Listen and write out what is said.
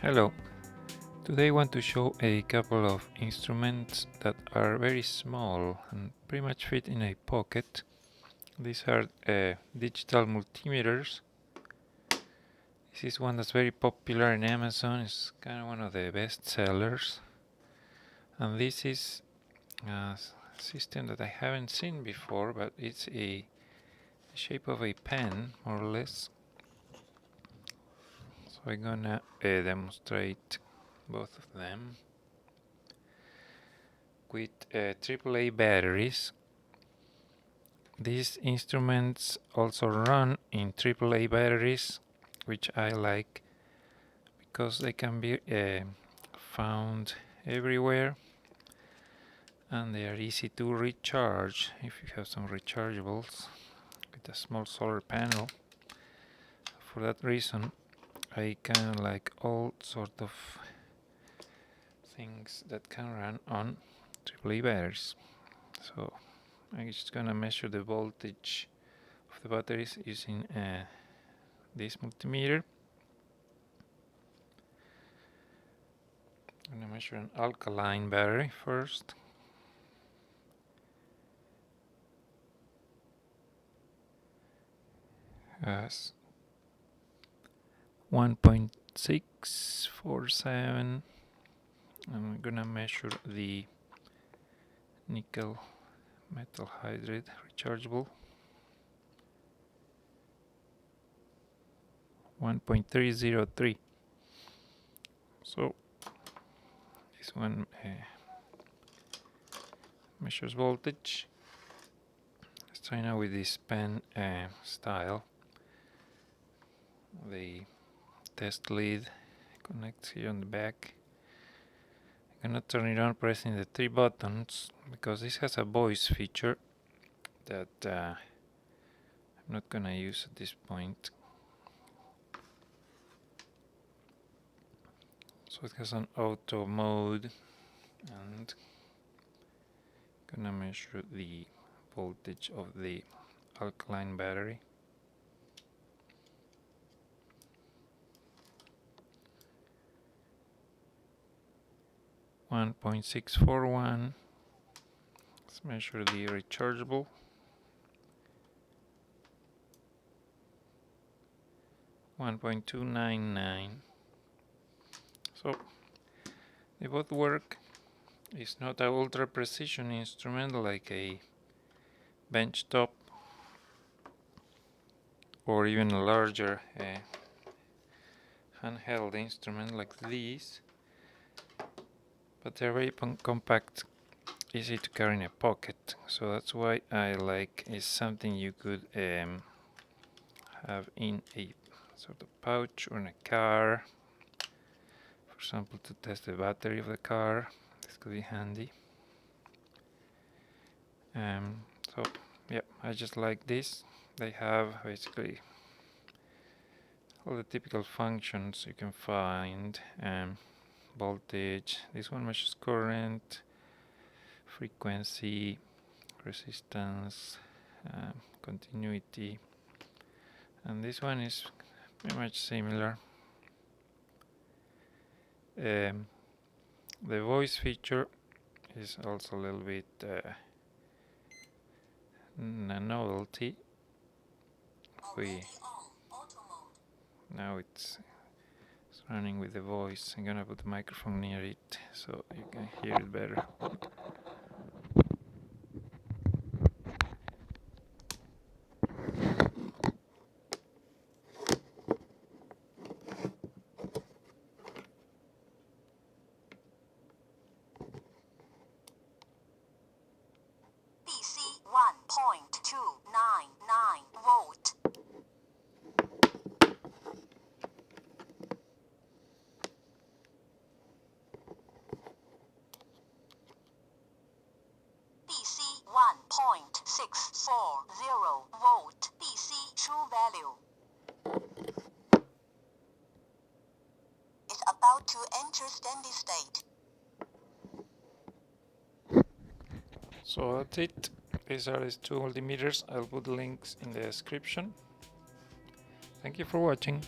Hello, today I want to show a couple of instruments that are very small and pretty much fit in a pocket. These are digital multimeters. This is one that's very popular in Amazon, it's kind of one of the best sellers. And this is a system that I haven't seen before, but it's the shape of a pen, more or less. So I'm gonna demonstrate both of them with AAA batteries. These instruments also run in AAA batteries, which I like because they can be found everywhere and they are easy to recharge if you have some rechargeables with a small solar panel. For that reason, I kind of like all sort of things that can run on AAA batteries. So I'm just gonna measure the voltage of the batteries using this multimeter. I'm gonna measure an alkaline battery first. Has 1.647. I'm gonna measure the nickel metal hydride rechargeable. 1.303. So this one measures voltage. Let's try now with this pen style. The test lead connects here on the back. I'm gonna turn it on pressing the 3 buttons because this has a voice feature that I'm not gonna use at this point. So it has an auto mode and gonna measure the voltage of the alkaline battery. .641. Let's measure the rechargeable. 1.299. So they both work. It's not an ultra precision instrument like a benchtop or even a larger handheld instrument like these, but they're very compact, easy to carry in a pocket. So that's why I like is something you could have in a sort of pouch or in a car. For example, to test the battery of the car, this could be handy. So yeah, I just like this. They have basically all the typical functions you can find. Voltage, this one measures current, frequency, resistance, continuity, and this one is pretty much similar. The voice feature is also a little bit a novelty. Now it's running with the voice. I'm gonna put the microphone near it so you can hear it better. DC 1.299 volt. DC 1.640 volt. DC true value. It's about to enter steady state. So that's it. These are these two multimeters. I'll put links in the description. Thank you for watching.